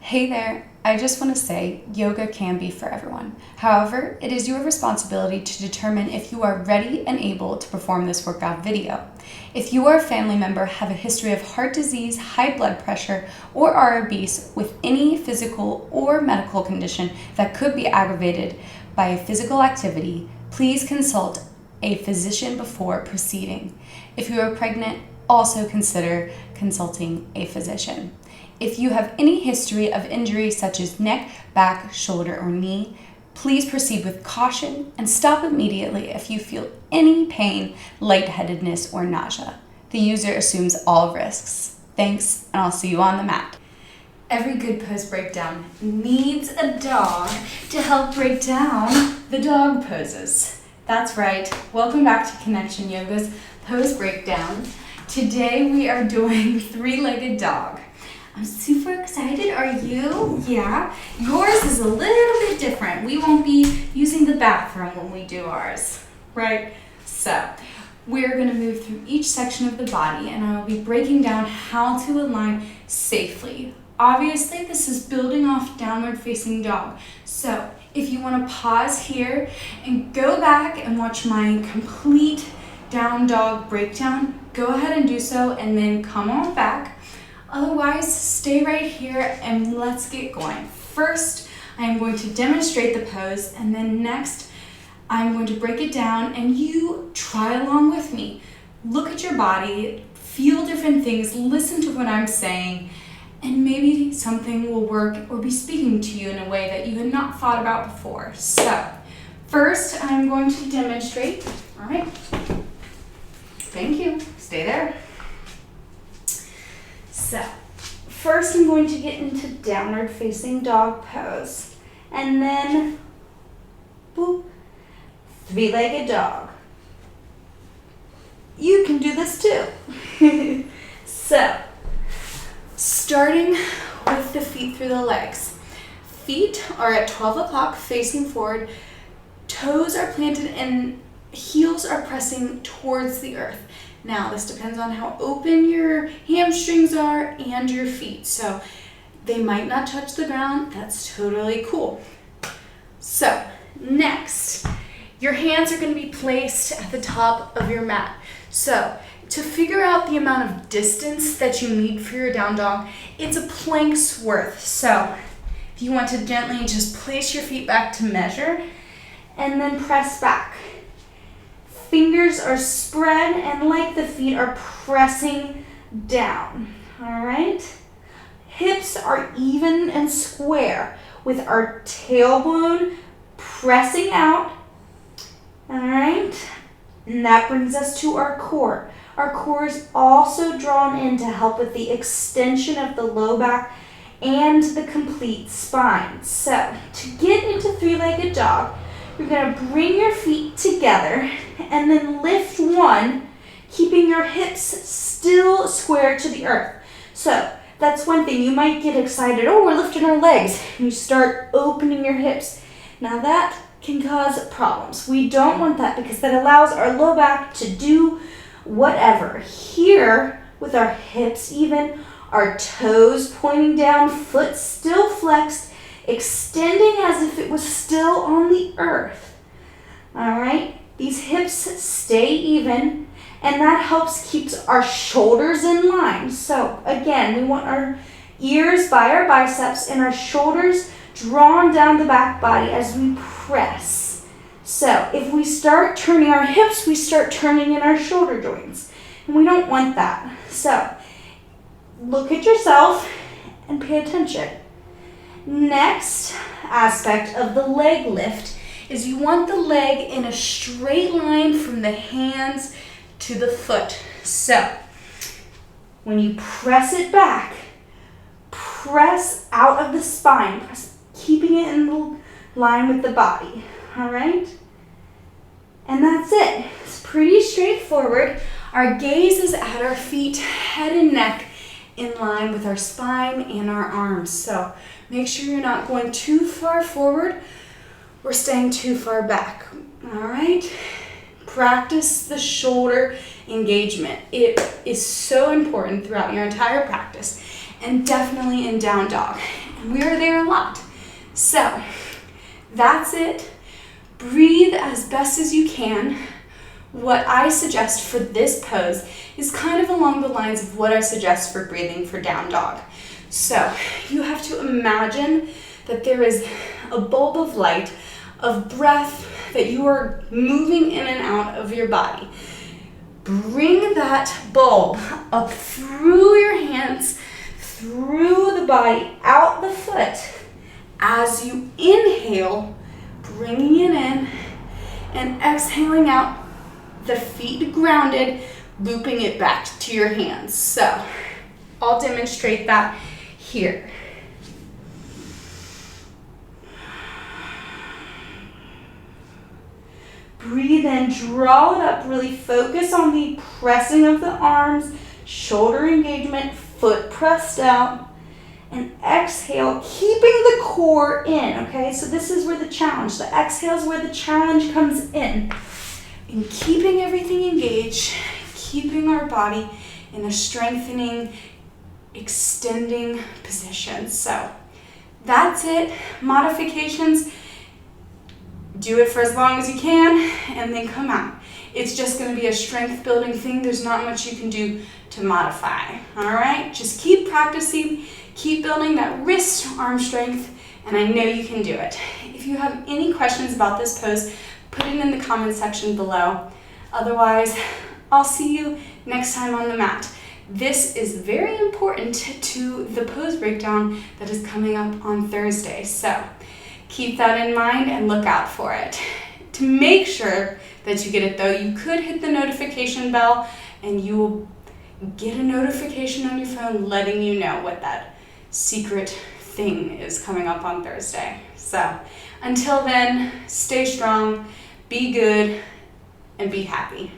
Hey there, I just want to say yoga can be for everyone. However, it is your responsibility to determine if you are ready and able to perform this workout video. If you or a family member have a history of heart disease, high blood pressure, or are obese with any physical or medical condition that could be aggravated by a physical activity, please consult a physician before proceeding. If you are pregnant, also consider consulting a physician. If you have any history of injury such as neck, back, shoulder, or knee, please proceed with caution and stop immediately if you feel any pain, lightheadedness, or nausea. The user assumes all risks. Thanks, and I'll see you on the mat. Every good pose breakdown needs a dog to help break down the dog poses. That's right. Welcome back to Connection Yoga's pose breakdown. Today we are doing three-legged dog. I'm super excited. Are you? Yeah. Yours is a little bit different. We won't be using the bathroom when we do ours, right? So we're going to move through each section of the body, and I will be breaking down how to align safely. Obviously, this is building off downward facing dog. So if you want to pause here and go back and watch my complete down dog breakdown, go ahead and do so, and then come on back. Otherwise, stay right here and let's get going. First, I'm going to demonstrate the pose, and then next, I'm going to break it down and you try along with me. Look at your body, feel different things, listen to what I'm saying, and maybe something will work or be speaking to you in a way that you had not thought about before. So, first, I'm going to demonstrate. All right. Thank you. Stay there. So, first I'm going to get into downward facing dog pose, and then, boop, three-legged dog. You can do this too. So, starting with the feet through the legs. Feet are at 12 o'clock facing forward, toes are planted, and heels are pressing towards the earth. Now, this depends on how open your hamstrings are and your feet. So they might not touch the ground. That's totally cool. So next, your hands are going to be placed at the top of your mat. So to figure out the amount of distance that you need for your down dog, it's a plank's worth. So if you want to gently just place your feet back to measure and then press back. Fingers are spread and like the feet are pressing down, all right? Hips are even and square with our tailbone pressing out, all right? And that brings us to our core. Our core is also drawn in to help with the extension of the low back and the complete spine. So to get into three-legged dog, you're going to bring your feet together and then lift one, keeping your hips still square to the earth. So that's one thing. You might get excited, oh, we're lifting our legs. And you start opening your hips. Now that can cause problems. We don't want that because that allows our low back to do whatever. Here, with our hips even, our toes pointing down, foot still flexed, extending as if it was still on the earth. All right, these hips stay even, and that helps keep our shoulders in line. So again, we want our ears by our biceps and our shoulders drawn down the back body as we press. So if we start turning our hips, we start turning in our shoulder joints, and we don't want that. So look at yourself and pay attention. Next aspect of the leg lift is you want the leg in a straight line from the hands to the foot. So when you press it back, press out of the spine, keeping it in line with the body, all right? And that's it. It's pretty straightforward. Our gaze is at our feet, head and neck, in line with our spine and our arms. So make sure you're not going too far forward or staying too far back. All right? Practice the shoulder engagement. It is so important throughout your entire practice, and definitely in down dog. And we are there a lot. So that's it. Breathe as best as you can. What I suggest for this pose is kind of along the lines of what I suggest for breathing for down dog. So you have to imagine that there is a bulb of light, of breath, that you are moving in and out of your body. Bring that bulb up through your hands, through the body, out the foot. As you inhale, bringing it in, and exhaling out, the feet grounded, looping it back to your hands. So I'll demonstrate that here. Breathe in, draw it up, really focus on the pressing of the arms, shoulder engagement, foot pressed out, and exhale, keeping the core in, okay? So this is where the challenge, the exhale is where the challenge comes in. And keeping everything engaged, keeping our body in a strengthening, extending position. So that's it. Modifications, do it for as long as you can and then come out. It's just going to be a strength building thing. There's not much you can do to modify. All right, just keep practicing, keep building that wrist arm strength, and I know you can do it. If you have any questions about this pose, put it in the comment section below. Otherwise, I'll see you next time on the mat. This is very important to the pose breakdown that is coming up on Thursday. So keep that in mind and look out for it. To make sure that you get it though, you could hit the notification bell and you will get a notification on your phone letting you know what that secret thing is coming up on Thursday. So until then, stay strong, be good, and be happy.